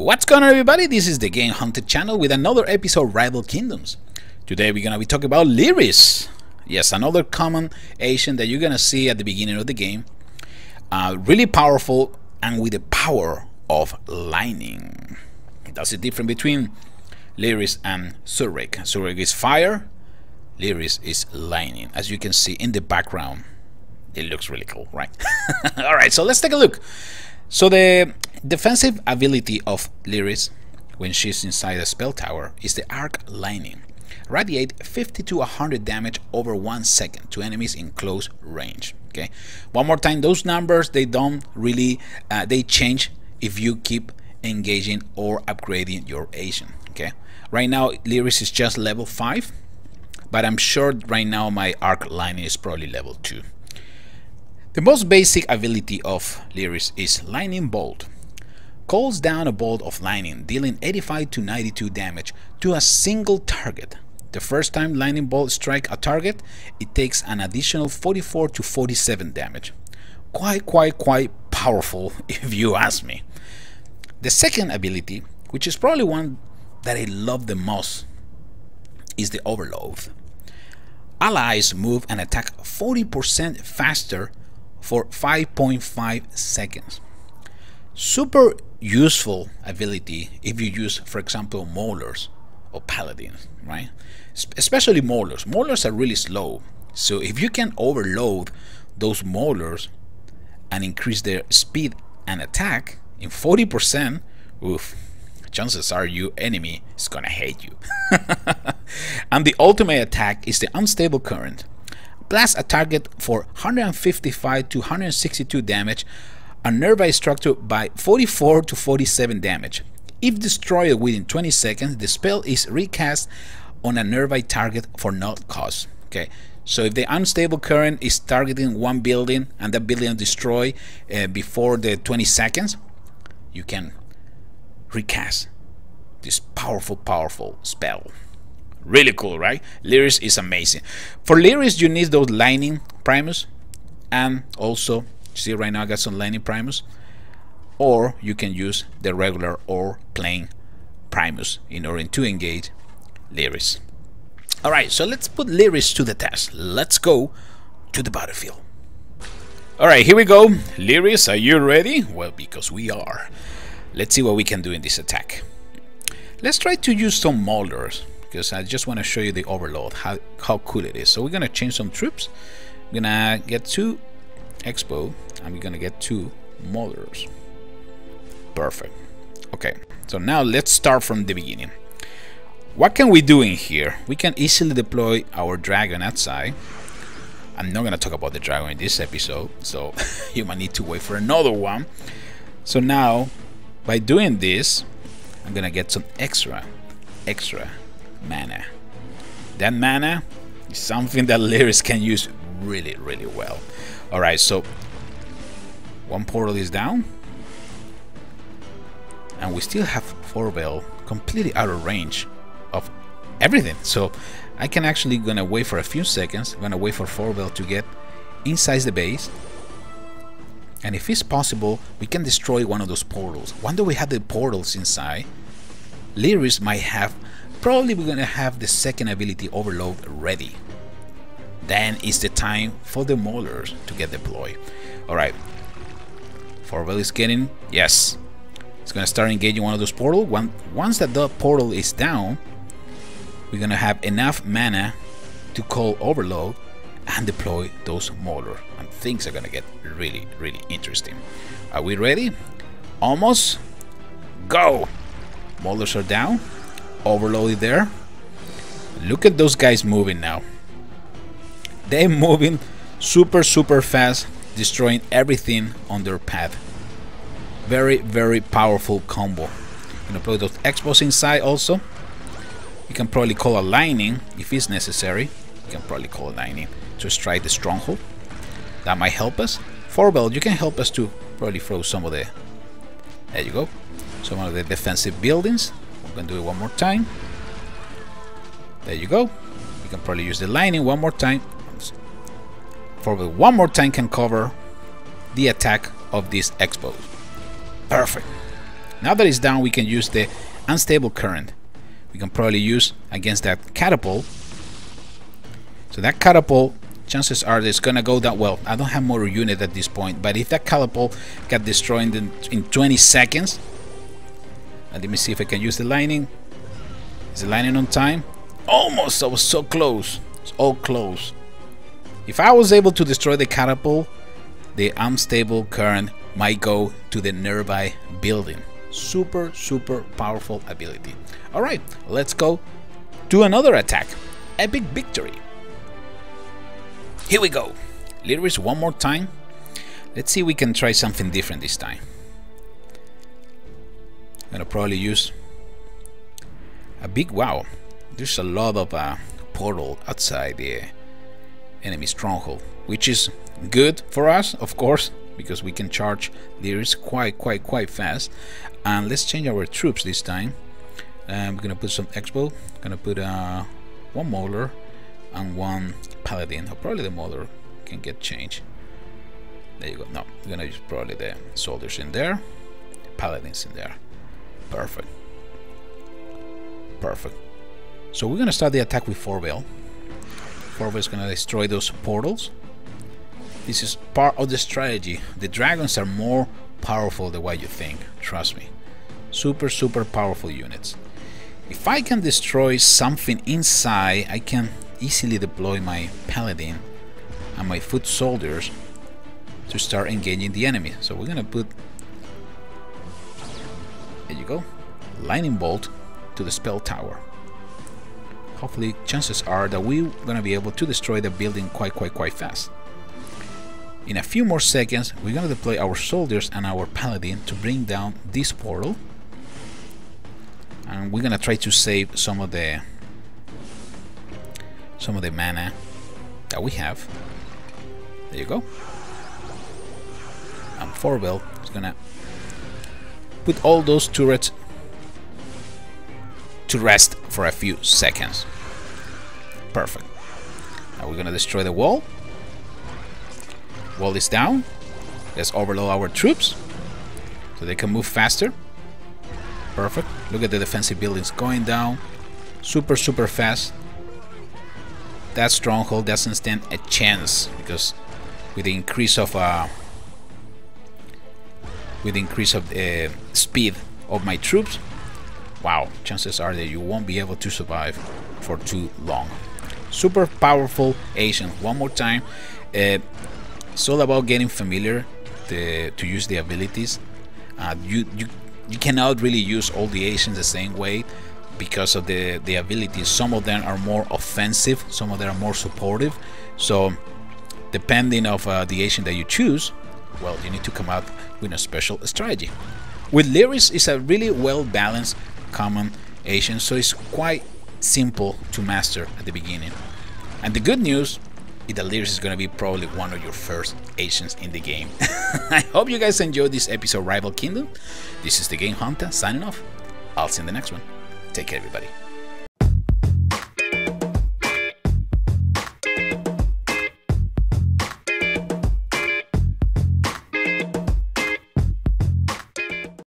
What's going on, everybody? This is the TheGameHuntah channel with another episode of Rival Kingdoms. Today we're going to be talking about Lyris. Yes, another common Asian that you're going to see at the beginning of the game. Really powerful and with the power of lightning. That's the difference between Lyris and Zurich. Zurich is fire, Lyris is lightning. As you can see in the background, it looks really cool, right? Alright, so let's take a look. So the defensive ability of Lyris when she's inside a spell tower is the Arc Lightning. Radiate 50 to 100 damage over 1 second to enemies in close range. Okay, one more time, those numbers, they don't really they change if you keep engaging or upgrading your Asian. Okay, right now Lyris is just level 5, but I'm sure right now my Arc Lightning is probably level 2. The most basic ability of Lyris is Lightning Bolt. Calls down a bolt of lightning, dealing 85 to 92 damage to a single target. The first time Lightning Bolt strikes a target, it takes an additional 44 to 47 damage. Quite powerful if you ask me. The second ability, which is probably one that I love the most, is the Overload. Allies move and attack 40% faster for 5.5 seconds. Super useful ability if you use, for example, Maulers or Paladins, right? Especially Maulers. Maulers are really slow, so if you can overload those Maulers and increase their speed and attack in 40%, oof, chances are your enemy is gonna hate you. And the ultimate attack is the Unstable Current. Blast a target for 155 to 162 damage, a nearby structure by 44 to 47 damage. If destroyed within 20 seconds, the spell is recast on a nearby target for no cost. Okay, so if the Unstable Current is targeting one building and that building is destroyed before the 20 seconds, you can recast this powerful spell. Really cool, right? Lyris is amazing. For Lyris, you need those lightning primus, and also, see right now I got some lightning primus, or you can use the regular or plain primus in order to engage Lyris. Alright, so let's put Lyris to the test. Let's go to the battlefield. Alright, here we go. Lyris, are you ready? Well, because we are. Let's see what we can do in this attack. Let's try to use some Maulers, because I just want to show you the overload, how cool it is. So we're gonna change some troops. We're gonna get 2 Expo, and we're gonna get 2 Maulers. Perfect. Okay, so now let's start from the beginning. What can we do in here? We can easily deploy our dragon outside. I'm not gonna talk about the dragon in this episode, so you might need to wait for another one. So now, by doing this, I'm gonna get some extra mana. That mana is something that Lyris can use really well. Alright, so one portal is down, and we still have Forbell completely out of range of everything. So I can actually gonna wait for a few seconds. I'm gonna wait for Forbell to get inside the base, and if it's possible, we can destroy one of those portals. Once we have the portals inside, Lyris might have, probably we're gonna have the second ability Overload ready. Then it's the time for the Maulers to get deployed. Alright, Forbell is getting, yes, it's gonna start engaging one of those portals. Once that the portal is down, we're gonna have enough mana to call Overload and deploy those Maulers, and things are gonna get really interesting. Are we ready? Almost. Go! Maulers are down. Overloaded there. Look at those guys moving now. They're moving super fast, destroying everything on their path. Very powerful combo. Gonna play those Expos inside also. You can probably call a lightning if it's necessary. You can probably call a lightning to strike the stronghold. That might help us. Forbell, you can help us to probably throw some of the, there you go, some of the defensive buildings. We're gonna do it one more time. There you go. You can probably use the lightning one more time. Forbell one more time can cover the attack of these Expos. Perfect. Now that it's down, we can use the unstable current. We can probably use against that catapult. So that catapult, chances are it's gonna go down. Well, I don't have motor unit at this point, but if that catapult got destroyed in 20 seconds, let me see if I can use the lightning. Is the lightning on time? Almost. I was so close. It's all close. If I was able to destroy the catapult, the unstable current might go to the nearby building. Super powerful ability. Alright, let's go do another attack. Epic victory. Here we go. Lyris one more time. Let's see if we can try something different this time. I'm gonna probably use a big wow. There's a lot of portal outside the enemy stronghold, which is good for us, of course, because we can charge Lyris quite fast. And let's change our troops this time. We're gonna put some Expo. Gonna put one Mauler and one Paladin. Probably the Mauler can get changed. There you go. No, we're gonna use probably the soldiers in there, Paladins in there. Perfect. So we're gonna start the attack with Forvel. Forvel is gonna destroy those portals. This is part of the strategy. The dragons are more powerful than what you think. Trust me. Super powerful units. If I can destroy something inside, I can easily deploy my Paladin and my foot soldiers to start engaging the enemy. So we're gonna put, there you go, lightning bolt to the spell tower. Hopefully, chances are that we're gonna be able to destroy the building quite fast. In a few more seconds, we're gonna deploy our soldiers and our Paladin to bring down this portal, and we're gonna try to save some of the mana that we have. There you go. And Forvel is gonna put all those turrets to rest for a few seconds. Perfect. Now we're gonna destroy the wall. Wall is down. Let's overload our troops so they can move faster. Perfect. Look at the defensive buildings going down super fast. That stronghold doesn't stand a chance because with the increase of speed of my troops, wow, chances are that you won't be able to survive for too long. Super powerful Asian. One more time. It's all about getting familiar to use the abilities. You cannot really use all the Asians the same way because of the abilities. Some of them are more offensive, some of them are more supportive. So depending of the Asian that you choose, well, you need to come up with a special strategy. With Lyris, it's a really well balanced common Asian, so it's quite simple to master at the beginning. And the good news is that Lyris is going to be probably one of your first Asians in the game. I hope you guys enjoyed this episode of Rival Kingdom. This is TheGameHuntah signing off. I'll see you in the next one. Take care, everybody.